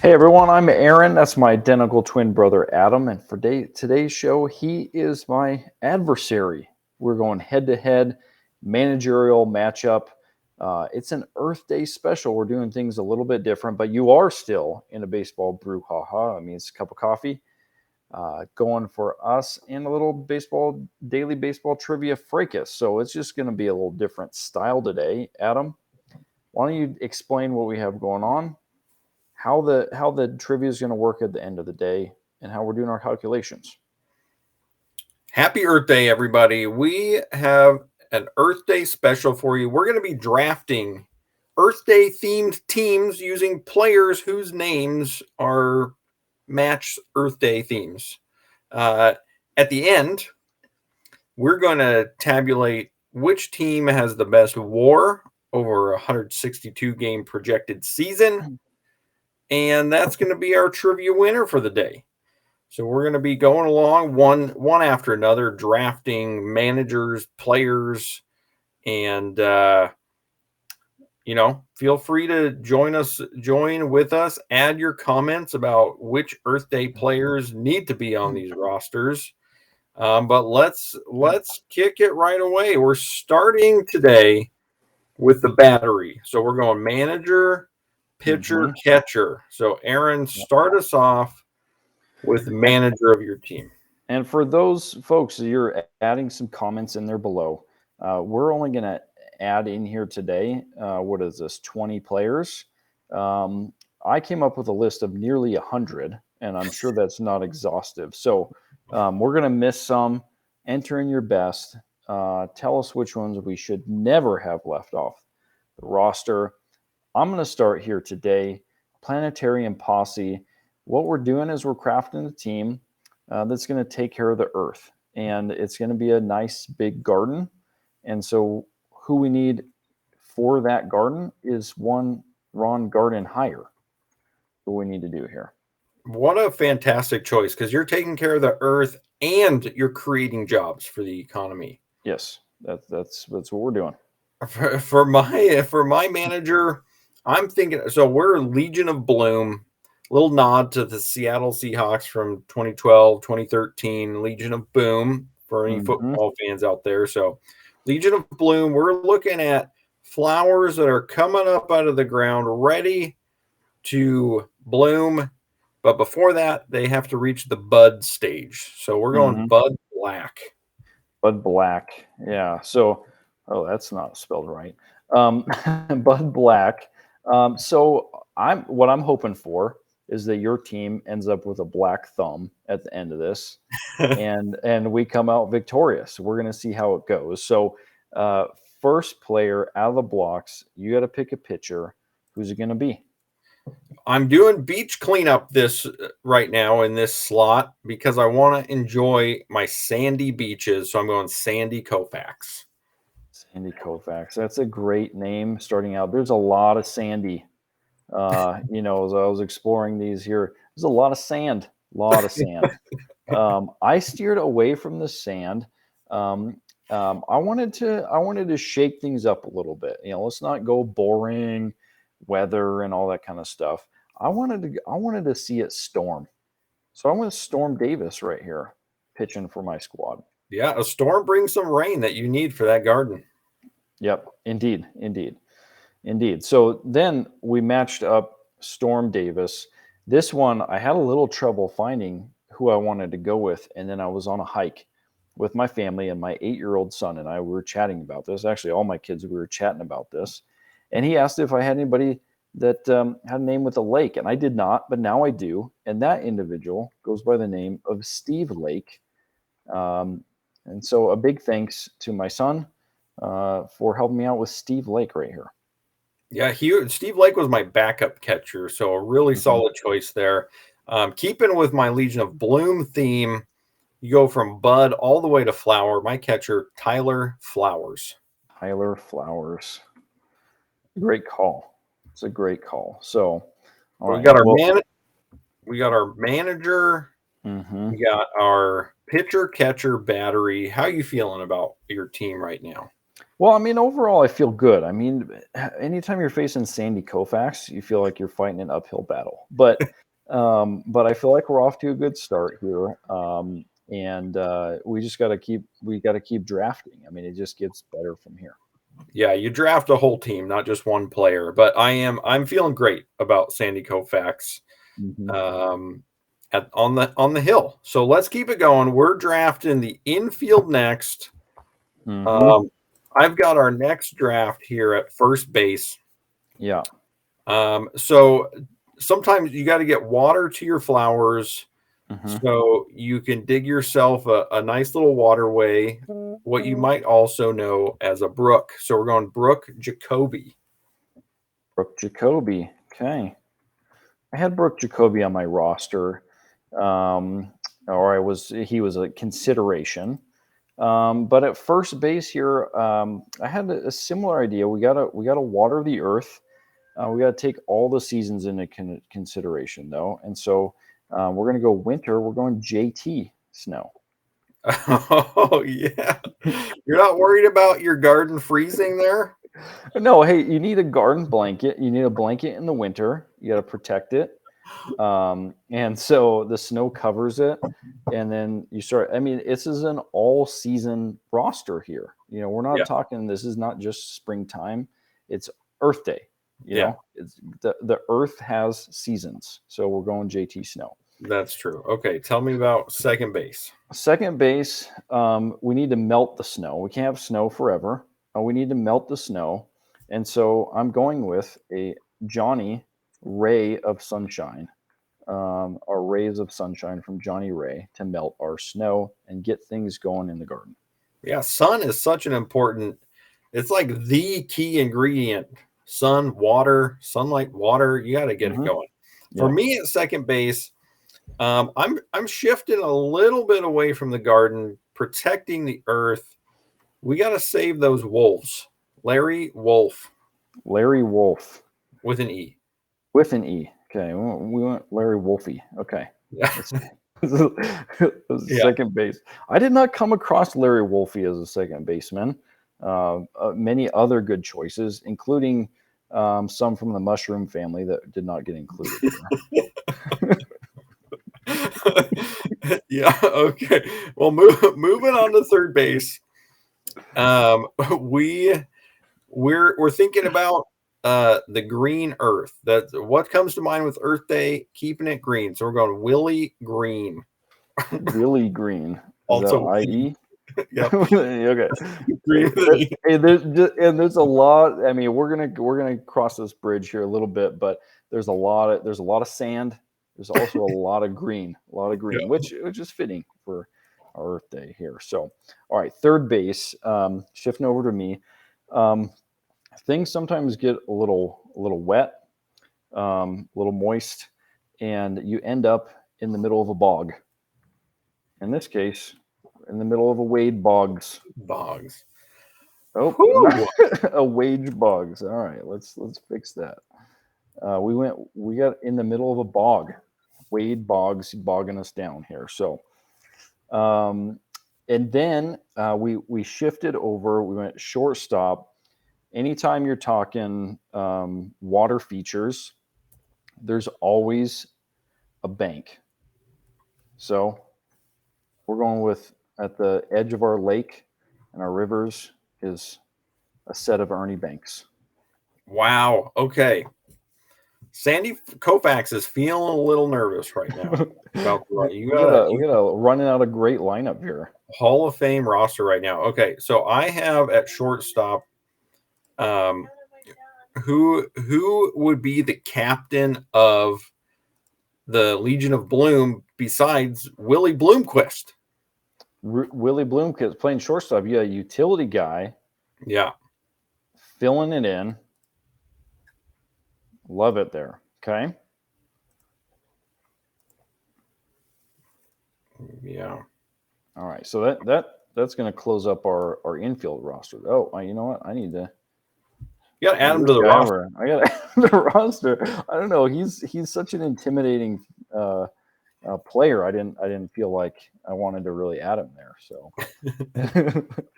Hey everyone, I'm Aaron. That's my identical twin brother Adam, and for today's show, he is my adversary. We're going head-to-head managerial matchup. It's an Earth Day special. We're doing things a little bit different, but you are still in a baseball brouhaha. I mean, it's a cup of coffee going for us and a little daily baseball trivia fracas. So it's just going to be a little different style today. Adam, why don't you explain what we have going on? How the trivia is going to work at the end of the day, and how we're doing our calculations. Happy Earth Day, everybody. We have an Earth Day special for you. We're going to be drafting Earth Day themed teams using players whose names are match Earth Day themes. At the end, we're going to tabulate which team has the best WAR over a 162 game projected season. And that's going to be our trivia winner for the day. So we're going to be going along one after another, drafting managers, players, and feel free to join with us. Add your comments about which Earth Day players need to be on these rosters. But let's kick it right away. We're starting today with the battery. So we're going manager, pitcher, catcher. So Aaron, start us off with the manager of your team. And for those folks, you're adding some comments in there below. We're only going to add in here today, what is this, 20 players. I came up with a list of nearly 100, and I'm sure that's not exhaustive. So we're going to miss some. Enter in your best. Tell us which ones we should never have left off the roster. I'm going to start here today. Planetarium Posse. What we're doing is we're crafting a team that's going to take care of the earth, and it's going to be a nice big garden. And so who we need for that garden is one Ron Garden hire. What we need to do here. What a fantastic choice, because you're taking care of the earth and you're creating jobs for the economy. Yes, that's what we're doing. For my manager, I'm thinking, so we're Legion of Bloom, little nod to the Seattle Seahawks from 2012, 2013, Legion of Boom for any football fans out there. So Legion of Bloom, we're looking at flowers that are coming up out of the ground, ready to bloom. But before that, they have to reach the bud stage. So we're going Bud Black. Bud Black. Yeah. So, that's not spelled right. Bud Black. So what I'm hoping for is that your team ends up with a black thumb at the end of this, and we come out victorious. We're going to see how it goes. So, first player out of the blocks, you got to pick a pitcher. Who's it going to be? I'm doing beach cleanup this right now in this slot because I want to enjoy my sandy beaches. So I'm going Sandy Koufax. Sandy Koufax. That's a great name starting out. There's a lot of sandy. As I was exploring these here, there's a lot of sand. I steered away from the sand. I wanted to shake things up a little bit. Let's not go boring weather and all that kind of stuff. I wanted to see it storm. So I want Storm Davis right here pitching for my squad. Yeah, a storm brings some rain that you need for that garden. Yep, indeed. So then we matched up Storm Davis. This one, I had a little trouble finding who I wanted to go with, and then I was on a hike with my family, and my 8-year-old son and I were chatting about this. Actually, all my kids, we were chatting about this. And he asked if I had anybody that had a name with a lake, and I did not, but now I do. And that individual goes by the name of Steve Lake. And so a big thanks to my son for helping me out with Steve Lake right here. Yeah, Steve Lake was my backup catcher, so a really solid choice there. Keeping with my Legion of Bloom theme, you go from bud all the way to flower. My catcher, Tyler Flowers. Great call. It's a great call. So we got our manager. We got our pitcher, catcher, battery. How are you feeling about your team right now? Well, I mean, overall, I feel good. I mean, anytime you're facing Sandy Koufax, you feel like you're fighting an uphill battle. But I feel like we're off to a good start here, and we just got to keep drafting. I mean, it just gets better from here. Yeah, you draft a whole team, not just one player. But I'm feeling great about Sandy Koufax Hmm. um, on the hill. So let's keep it going. We're drafting the infield next. Hmm. Um, I've got our next draft here at first base. Yeah. So sometimes you got to get water to your flowers Hmm. so you can dig yourself a nice little waterway, what you might also know as a brook. So we're going Brook Jacoby. Brooke Jacoby. Okay. I had Brooke Jacoby on my roster, um, or he was a consideration. But at first base here, I had a similar idea. We gotta water the earth. We gotta take all the seasons into consideration, though, and so we're gonna go winter. We're going JT Snow. Oh, yeah. You're not worried about your garden freezing there? No, hey, you need a garden blanket. You need a blanket in the winter. You got to protect it. And so the snow covers it, and then you start. I mean, this is an all-season roster here. You know, we're not Yeah. talking. This is not just springtime. It's Earth Day. You Yeah, know, it's the Earth has seasons. So we're going JT Snow. that's true. Okay, tell me about second base. Second base, we need to melt the snow. We can't have snow forever. We need to melt the snow. And so I'm going with a Johnny Ray of Sunshine, our rays of sunshine from Johnny Ray to melt our snow and get things going in the garden. Yeah, sun is such an important, it's like the key ingredient. Sun, water, sunlight, water, you got to get it Hmm. going. For Yeah. me at second base, I'm shifting a little bit away from the garden, protecting the earth. We got to save those wolves. Larry Wolf Larry Wolf with an E. with an E. Okay. We went Larry Wolfie. Okay. Yeah. Let's see. That was Yeah. second base. I did not come across Larry Wolfie as a second baseman. Many other good choices, including some from the mushroom family that did not get included here. Yeah. Okay. Well, moving on to third base. Um, we we're thinking about the green earth. That's what comes to mind with Earth Day, keeping it green. So we're going Willie Green. Willie Green. Is that Also, IE? yep. Okay. Green with an E. Hey, there's a lot. I mean, we're gonna cross this bridge here a little bit, but there's a lot of sand. There's also a lot of green, Yeah. which is fitting for our Earth Day here. So, all right, third base. Shifting over to me. Um, Things sometimes get a little wet, a little moist, and you end up in the middle of a bog. In this case, in the middle of a wade bogs. Boggs. Oh, not Whew. a wage bugs. All right, let's fix that. We got in the middle of a bog. Wade bogs bogging us down here. So, um, and then we shifted over. We went shortstop. Anytime you're talking water features, there's always a bank. So we're going with at the edge of our lake and our rivers is a set of Ernie banks. Wow. Okay. Sandy Koufax is feeling a little nervous right now about the you got We you got a running out a great lineup here. Hall of Fame roster right now. Okay, so I have at shortstop um who would be the captain of the Legion of Bloom besides Willie Bloomquist? Willie Bloomkist playing shortstop. Yeah, utility guy Yeah. filling it in. Love it there. Okay. Yeah. All right. So that's going to close up our infield roster. Oh, you know what? I need to. You got to add him This to the guy roster. I got the roster. I don't know. He's such an intimidating player, I didn't feel like I wanted to really add him there. So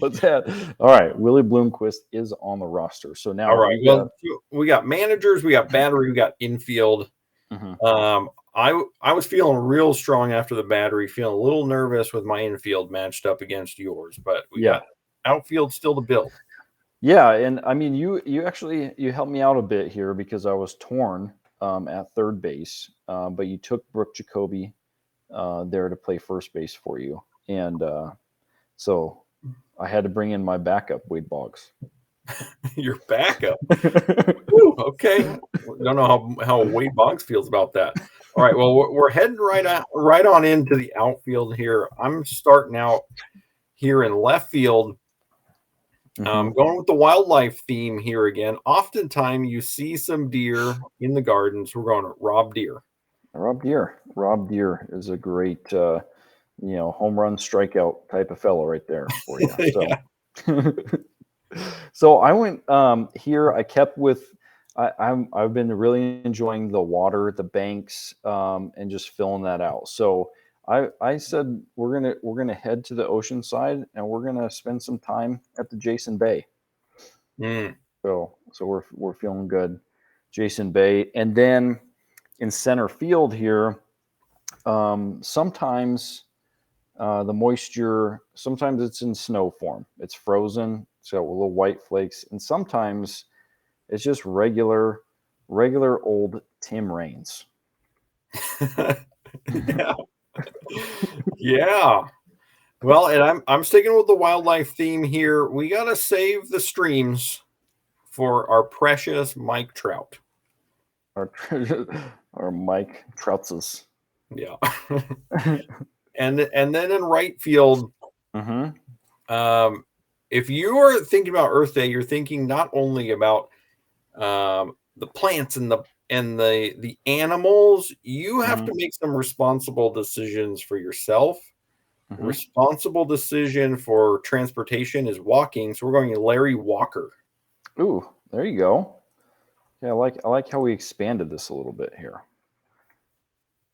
let's add. All right, Willie Bloomquist is on the roster. So now All right. we got. Well, we got managers, we got battery, we got infield. Mhm. I was feeling real strong after the battery, feeling a little nervous with my infield matched up against yours, but we Yeah. got outfield still to build. Yeah, and I mean, you actually you helped me out a bit here because I was torn at third base, but you took Brooke Jacoby there to play first base for you, and so I had to bring in my backup, Wade Boggs. Your backup. Whew, okay. Don't know how Wade Boggs feels about that. All right. Well, we're heading right on into the outfield here. I'm starting out here in left field. Going with the wildlife theme here again. Oftentimes you see some deer in the gardens. We're going to Rob Deer. Rob Deere. Rob Deere is a great, home run strikeout type of fellow right there for you. So, so I went here. I kept with. I've been really enjoying the water, the banks, and just filling that out. So I said we're gonna head to the ocean side and we're gonna spend some time at the Jason Bay. Mm. So we're feeling good, Jason Bay, and then in center field here. Sometimes the moisture, sometimes it's in snow form. It's frozen, it's got little white flakes, and sometimes it's just regular old Tim Raines. Yeah. Yeah. Well, and I'm sticking with the wildlife theme here. We got to save the streams for our precious Mike Trout. Our, our Mike Troutses. Yeah. and then in right field, if you are thinking about Earth Day, you're thinking not only about the plants and the animals. You have to make some responsible decisions for yourself. Responsible decision for transportation is walking. So we're going to Larry Walker. Ooh, there you go. Yeah, I like how we expanded this a little bit here.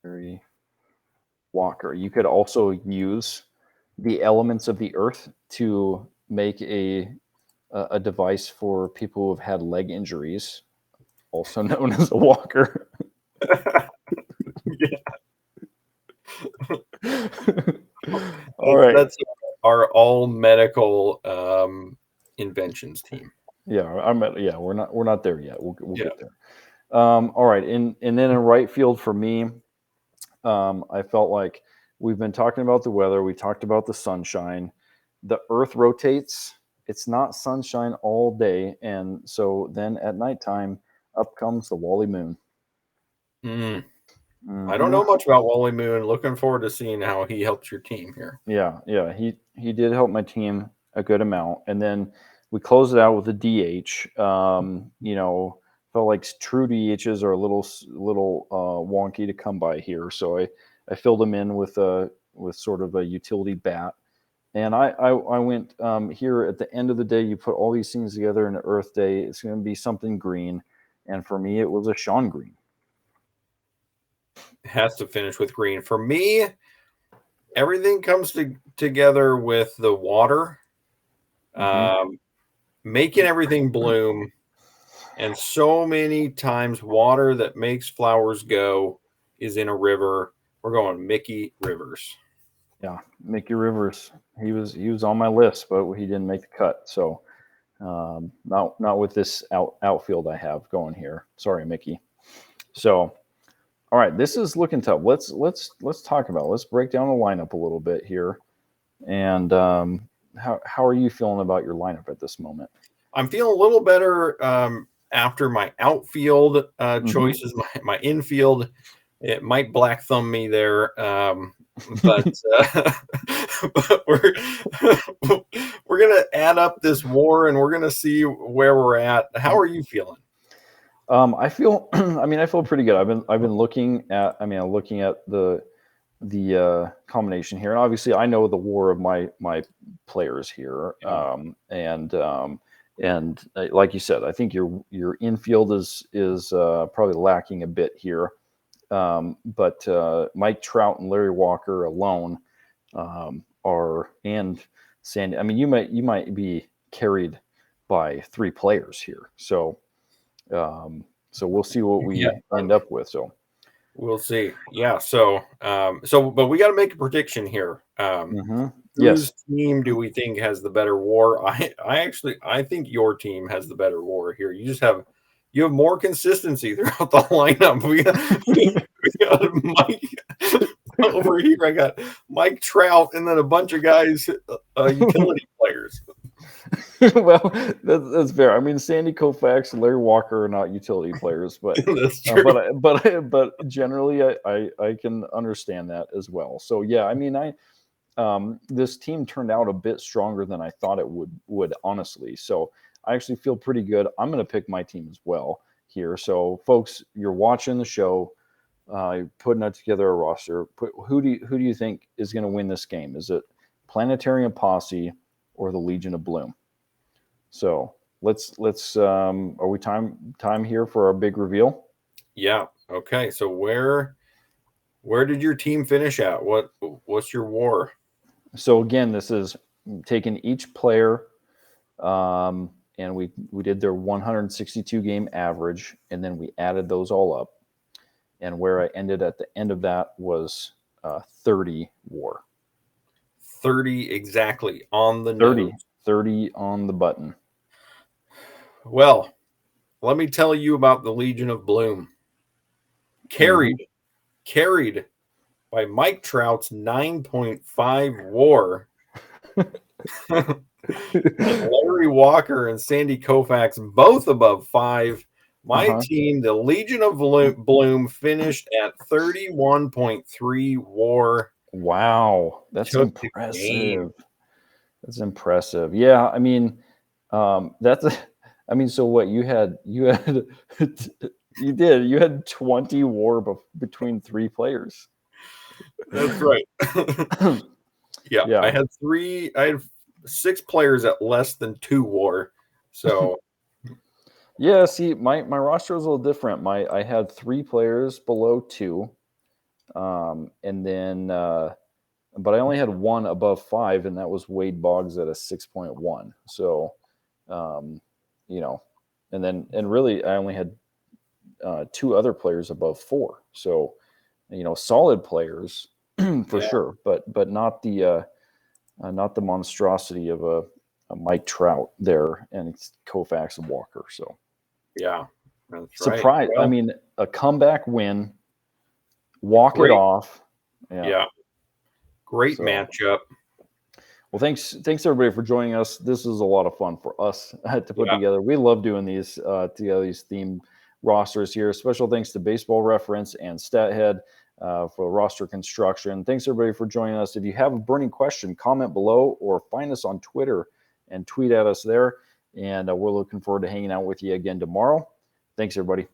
Larry Walker. You could also use the elements of the earth to make a device for people who have had leg injuries, also known as a walker. All right. That's our all medical inventions team. Yeah, we're not there yet. We'll get there. All right, and then in right field for me, I felt like we've been talking about the weather. We talked about the sunshine. The Earth rotates. It's not sunshine all day, and so then at nighttime, up comes the Wally Moon. I don't know much about Wally Moon. Looking forward to seeing how he helps your team here. Yeah, he did help my team a good amount, and then we closed it out with a DH. Felt like true DHs are a little wonky to come by here, so I filled them in with sort of a utility bat, and I went here at the end of the day. You put all these things together in an Earth Day. It's going to be something green, and for me, it was a Sean Green. Has to finish with green. For me, everything comes together with the water, making everything bloom. And so many times water that makes flowers go is in a river. We're going Mickey Rivers. Yeah, Mickey Rivers. He was on my list, but he didn't make the cut. So not with this outfield I have going here. Sorry, Mickey. So all right, this is looking tough. Let's talk about it. Let's break down the lineup a little bit here. And how are you feeling about your lineup at this moment? I'm feeling a little better after my outfield choices. My infield, it might black thumb me there, but we're gonna add up this war and we're gonna see where we're at. How are you feeling? I feel I feel pretty good. I've been looking at the combination here, and obviously I know the war of my players here. And like you said, I think your infield is probably lacking a bit here. But Mike Trout and Larry Walker alone are, and Sandy. I mean, you might be carried by 3 players here. So we'll see what we end up with. So we'll see. Yeah. So but we got to make a prediction here. Whose team do we think has the better WAR? I think your team has the better WAR here. You have more consistency throughout the lineup. We got Mike over here. I got Mike Trout and then a bunch of guys, utility players. Well, that's fair. I mean, Sandy Koufax and Larry Walker are not utility players, but that's true. But generally, I can understand that as well. So yeah, I mean, this team turned out a bit stronger than I thought it would honestly. So I actually feel pretty good. I'm going to pick my team as well here. So folks, you're watching the show, you're putting together a roster. Who do you think is going to win this game? Is it Planetarium Posse or the Legion of Bloom? So let's are we time here for our big reveal? Yeah. Okay. So where did your team finish at? What's your WAR? So again, this is taking each player, and we did their 162 game average, and then we added those all up. And where I ended at the end of that was 30 WAR. 30 exactly on the 30, nose. 30 on the button. Well, let me tell you about the Legion of Bloom. Carried by Mike Trout's 9.5 WAR. Larry Walker and Sandy Koufax both above 5. My team, the Legion of Bloom, finished at 31.3 WAR. Wow, that's impressive. That's impressive. Yeah, I mean, I mean, so what you had you had 20 WAR between 3 players. That's right. Yeah, I had 6 players at less than 2 WAR. So yeah, see, my roster was a little different. I had 3 players below 2, and then but I only had 1 above 5, and that was Wade Boggs at a 6.1. So, and really I only had 2 other players above 4. So, solid players for sure, but not the monstrosity of a Mike Trout there and it's Koufax and Walker. So yeah, that's surprise. Right. Well, I mean, a comeback win, walk it off. Yeah. Great matchup. Well, thanks everybody for joining us. This is a lot of fun for us to put together. We love doing these together, these theme rosters here. Special thanks to Baseball Reference and StatHead for roster construction. Thanks everybody for joining us. If you have a burning question, comment below or find us on Twitter and tweet at us there. And we're looking forward to hanging out with you again tomorrow. Thanks everybody.